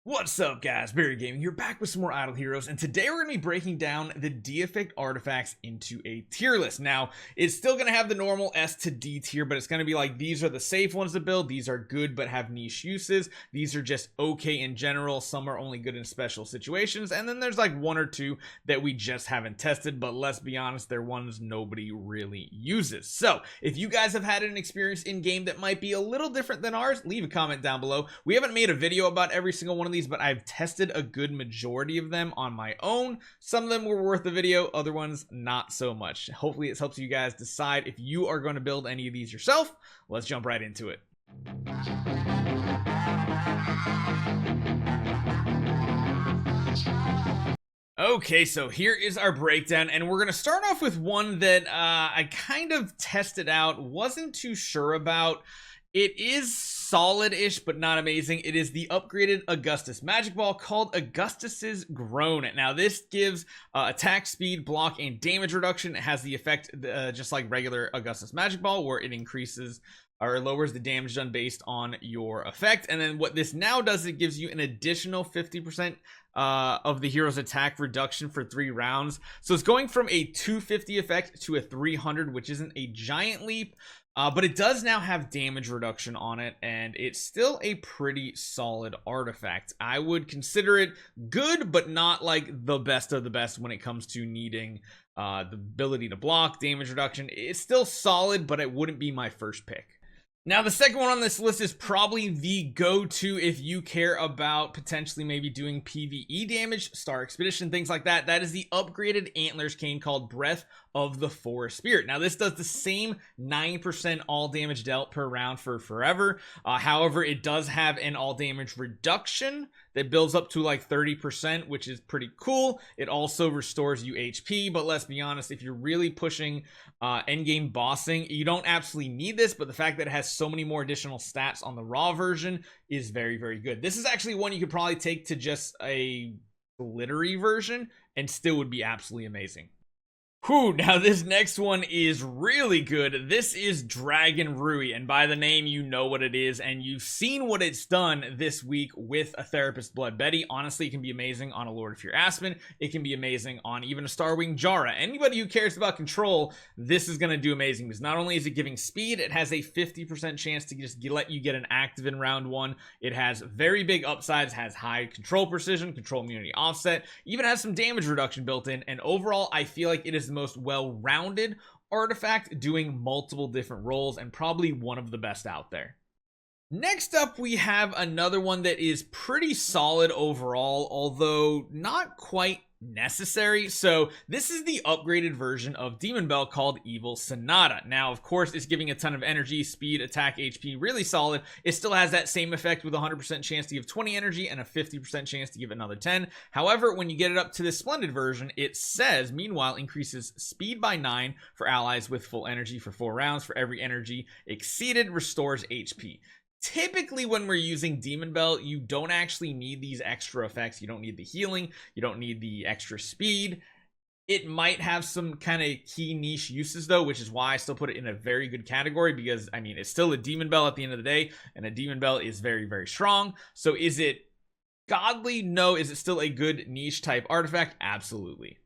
What's up, guys? Barry Gaming here, back with some more Idle Heroes, and today we're going to be breaking down the Deific artifacts into a tier list. Now, it's still going to have the normal S to D tier, but it's going to be like, these are the safe ones to build, these are good but have niche uses, these are just okay in general, some are only good in special situations, and then there's like one or two that we just haven't tested, but let's be honest, they're ones nobody really uses. So, if you guys have had an experience in-game that might be a little different than ours, leave a comment down below. We haven't made a video about every single one of these, but I've tested a good majority of them on my own. Some of them were worth the video, other ones not so much. Hopefully it helps you guys decide if you are going to build any of these yourself. Let's jump right into it. Okay, so here is our breakdown, and we're going to start off with one that I kind of tested out, wasn't too sure about. It is solid-ish, but not amazing. It is the upgraded Augustus Magic Ball called Augustus's Groan. Now, this gives attack, speed, block, and damage reduction. It has the effect just like regular Augustus Magic Ball, where it increases or lowers the damage done based on your effect. And then what this now does, it gives you an additional 50% of the hero's attack reduction for 3 rounds. So it's going from a 250 effect to a 300, which isn't a giant leap. But it does now have damage reduction on it, and it's still a pretty solid artifact. I would consider it good, but not like the best of the best when it comes to needing the ability to block, damage reduction. It's still solid, but it wouldn't be my first pick. Now, the second one on this list is probably the go-to if you care about potentially maybe doing PvE damage, Star Expedition, things like that. That is the upgraded Antlers cane called Breath of the Forest Spirit. Now, this does the same 9% all damage dealt per round for forever. However, it does have an all damage reduction that builds up to like 30%, which is pretty cool. It also restores you HP, but let's be honest, if you're really pushing endgame bossing, you don't absolutely need this, but the fact that it has so many more additional stats on the raw version is very, very good. This is actually one you could probably take to just a glittery version and still would be absolutely amazing. Whew, now this next one is really good. This is Dragon Ruyi, and by the name you know what it is, and you've seen what it's done this week with a Therapist Blood Betty. Honestly, it can be amazing on a Lord of Fear Aspen. It can be amazing on even a Starwing Jara. Anybody who cares about control, this is going to do amazing, because not only is it giving speed, it has a 50% chance to just let you get an active in round 1. It has very big upsides, has high control precision, control immunity offset, even has some damage reduction built in, and overall, I feel like it is the most well-rounded artifact, doing multiple different roles, and probably one of the best out there. Next up, we have another one that is pretty solid overall, although not quite necessary. So this is the upgraded version of Demon Bell called Evil Sonata. Now, of course, it's giving a ton of energy, speed, attack, HP, really solid. It still has that same effect with a 100% chance to give 20 energy and a 50% chance to give another 10. However, when you get it up to this splendid version, it says, meanwhile, increases speed by 9 for allies with full energy for 4 rounds. For every energy exceeded, restores HP. Typically, when we're using Demon Bell, you don't actually need these extra effects. You don't need the healing. You don't need the extra speed. It might have some kind of key niche uses, though, which is why I still put it in a very good category, because, I mean, it's still a Demon Bell at the end of the day, and a Demon Bell is very, very strong. So is it godly? No. Is it still a good niche type artifact? Absolutely.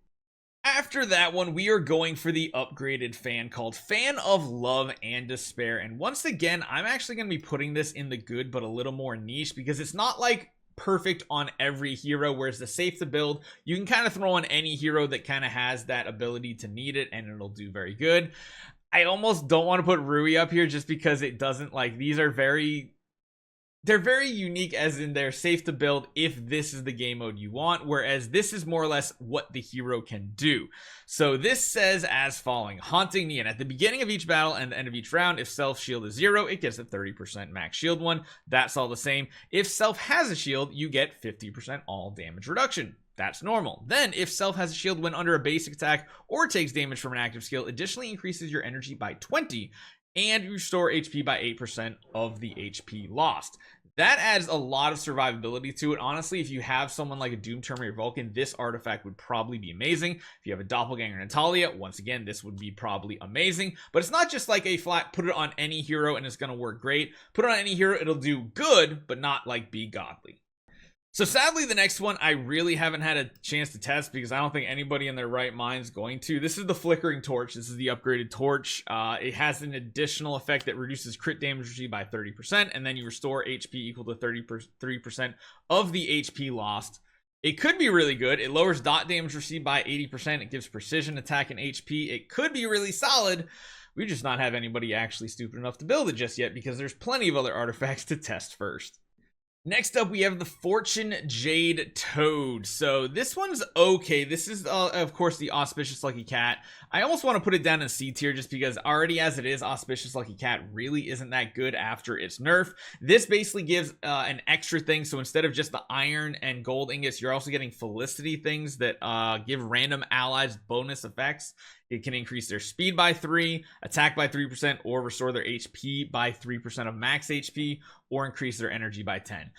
After that one, we are going for the upgraded fan called Fan of Love and Despair. And once again, I'm actually going to be putting this in the good, but a little more niche, because it's not like perfect on every hero, whereas the safe to build, you can kind of throw on any hero that kind of has that ability to need it, and it'll do very good. I almost don't want to put Ruyi up here just because it doesn't, like, these are they're very unique, as in they're safe to build if this is the game mode you want, whereas this is more or less what the hero can do. So this says as following: Haunting Neon. At the beginning of each battle and the end of each round, if self shield is 0, it gets a 30% max shield 1. That's all the same. If self has a shield, you get 50% all damage reduction. That's normal. Then, if self has a shield when under a basic attack or takes damage from an active skill, additionally increases your energy by 20, and you restore HP by 8% of the HP lost. That adds a lot of survivability to it. Honestly, if you have someone like a Doom Terminator Vulcan, this artifact would probably be amazing. If you have a Doppelganger Natalia, once again, this would be probably amazing. But it's not just like a flat, put it on any hero and it's going to work great. Put it on any hero, it'll do good, but not like be godly. So sadly, the next one I really haven't had a chance to test because I don't think anybody in their right mind is going to. This is the Flickering Torch. This is the upgraded torch. It has an additional effect that reduces crit damage received by 30%, and then you restore HP equal to 33% of the HP lost. It could be really good. It lowers dot damage received by 80%. It gives precision attack and HP. It could be really solid. We just not have anybody actually stupid enough to build it just yet because there's plenty of other artifacts to test first. Next up, we have the Fortune Jade Toad. So this one's okay. This is, of course, the Auspicious Lucky Cat. I almost want to put it down in C tier just because already as it is, Auspicious Lucky Cat really isn't that good after its nerf. This basically gives an extra thing. So instead of just the iron and gold ingots, you're also getting Felicity things that give random allies bonus effects. It can increase their speed by 3, attack by 3%, or restore their HP by 3% of max HP, or increase their energy by 10.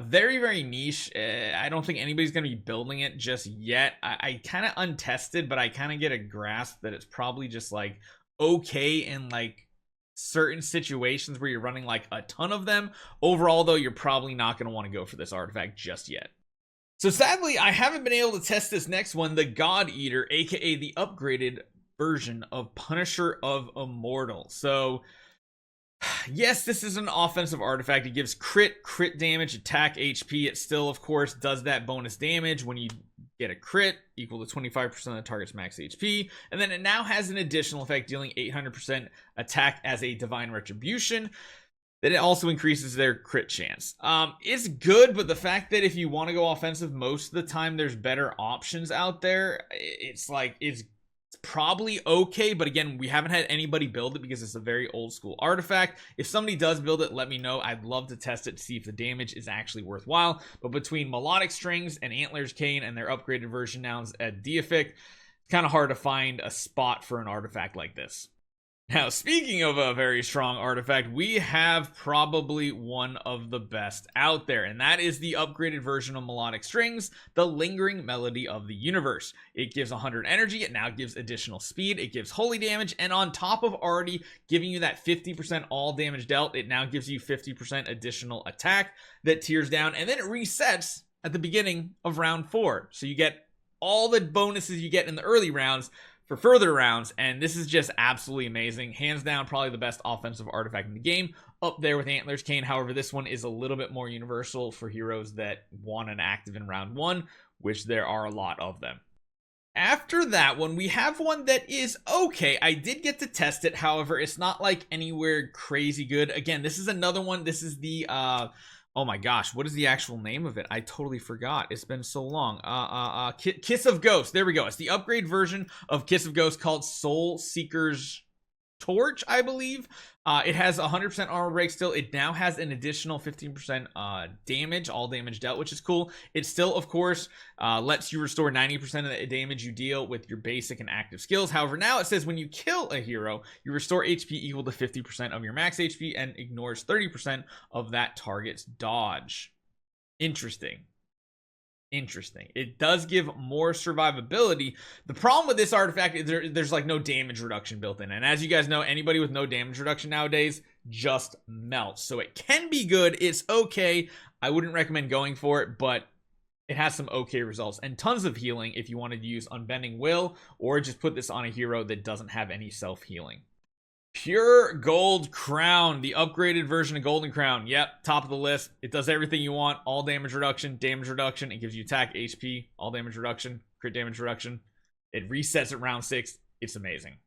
Very, very niche. I don't think anybody's going to be building it just yet. I kind of untested, but I kind of get a grasp that it's probably just like okay in like certain situations where you're running like a ton of them. Overall, though, you're probably not going to want to go for this artifact just yet. So sadly, I haven't been able to test this next one, the God Eater, aka the upgraded version of Punisher of Immortal. So yes, this is an offensive artifact. It gives crit damage, attack, HP. It still, of course, does that bonus damage when you get a crit equal to 25% of the target's max HP. And then it now has an additional effect dealing 800% attack as a Divine Retribution. That it also increases their crit chance. It's good, but the fact that if you want to go offensive most of the time, there's better options out there. It's like, it's probably okay, but again, we haven't had anybody build it because it's a very old school artifact. If somebody does build it, let me know. I'd love to test it to see if the damage is actually worthwhile. But between Melodic Strings and Antlers Cane and their upgraded version now at Deific, it's kind of hard to find a spot for an artifact like this. Now, speaking of a very strong artifact, we have probably one of the best out there, and that is the upgraded version of Melodic Strings, the Lingering Melody of the Universe. It gives 100 energy, it now gives additional speed, it gives holy damage, and on top of already giving you that 50% all damage dealt, it now gives you 50% additional attack that tiers down, and then it resets at the beginning of round 4. So you get all the bonuses you get in the early rounds for further rounds, and this is just absolutely amazing. Hands down, probably the best offensive artifact in the game, up there with Antlers Cane. However, this one is a little bit more universal for heroes that want an active in round 1, which there are a lot of them. After that one, we have one that is okay. I did get to test it, however, it's not like anywhere crazy good. Again, this is another one. This is the oh my gosh, what is the actual name of it? I totally forgot. It's been so long. Kiss of Ghost. There we go. It's the upgrade version of Kiss of Ghost called Soul Seeker's Torch, I believe. It has 100% armor break still. It now has an additional 15% damage, all damage dealt, which is cool. It still, of course, lets you restore 90% of the damage you deal with your basic and active skills. However, now it says when you kill a hero, you restore HP equal to 50% of your max HP and ignores 30% of that target's dodge. Interesting. It does give more survivability. The problem with this artifact is there's like no damage reduction built in, and as you guys know, anybody with no damage reduction nowadays just melts. So it can be good, it's okay. I wouldn't recommend going for it, but it has some okay results and tons of healing if you wanted to use Unbending Will, or just put this on a hero that doesn't have any self-healing. Pure Gold Crown, the upgraded version of Golden Crown. Yep, top of the list. It does everything you want. All damage reduction. It gives you attack, HP, all damage reduction, crit damage reduction. It resets at round 6. It's amazing.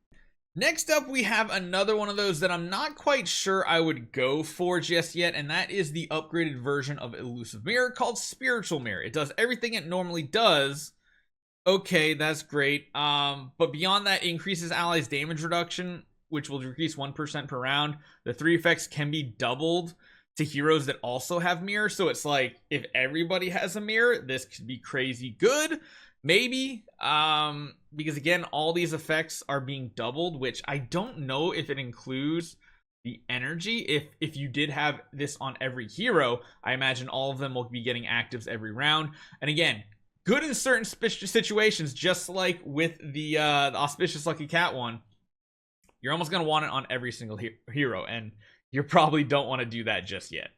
Next up, we have another one of those that I'm not quite sure I would go for just yet, and that is the upgraded version of Elusive Mirror called Spiritual Mirror. It does everything it normally does. Okay, that's great. But beyond that, it increases allies' damage reduction, which will decrease 1% per round. The 3 effects can be doubled to heroes that also have mirror. So it's like, if everybody has a mirror, this could be crazy good. Maybe. Because again, all these effects are being doubled, which I don't know if it includes the energy. If you did have this on every hero, I imagine all of them will be getting actives every round. And again, good in certain situations, just like with the Auspicious Lucky Cat one. You're almost going to want it on every single hero, and you probably don't want to do that just yet.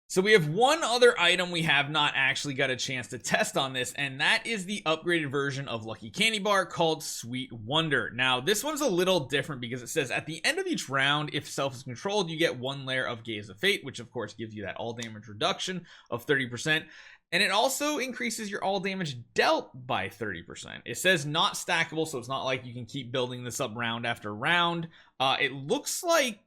So we have one other item we have not actually got a chance to test on this, and that is the upgraded version of Lucky Candy Bar called Sweet Wonder. Now, this one's a little different because it says at the end of each round, if self is controlled, you get one layer of Gaze of Fate, which of course gives you that all damage reduction of 30%. And it also increases your all damage dealt by 30%. It says not stackable, so it's not like you can keep building this up round after round. It looks like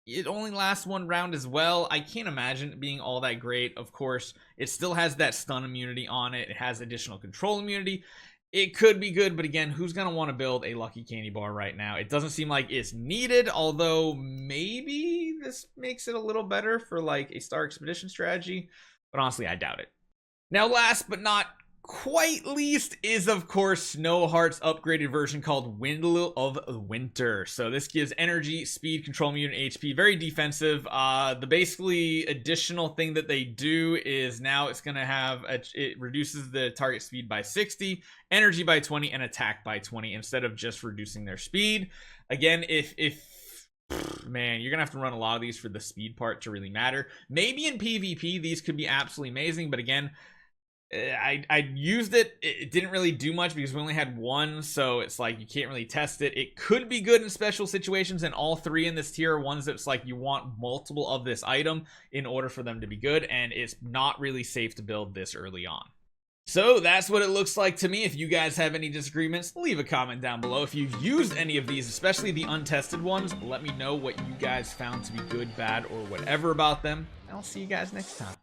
it only lasts one round as well. I can't imagine it being all that great. Of course, it still has that stun immunity on it. It has additional control immunity. It could be good, but again, who's going to want to build a Lucky Candy Bar right now? It doesn't seem like it's needed, although maybe this makes it a little better for like a Star Expedition strategy, but honestly, I doubt it. Now, last but not quite least is of course Snowheart's upgraded version called Windle of Winter. So this gives energy, speed, control mutant, HP, very defensive. The basically additional thing that they do is now it's gonna have it reduces the target speed by 60, energy by 20, and attack by 20 instead of just reducing their speed. Again, if man, you're gonna have to run a lot of these for the speed part to really matter. Maybe in PvP these could be absolutely amazing, but again, I used it. It didn't really do much because we only had one, so it's like you can't really test it. It could be good in special situations, and all three in this tier are ones that's like you want multiple of this item in order for them to be good, and it's not really safe to build this early on. So that's what it looks like to me. If you guys have any disagreements, leave a comment down below. If you've used any of these, especially the untested ones, let me know what you guys found to be good, bad, or whatever about them, and I'll see you guys next time.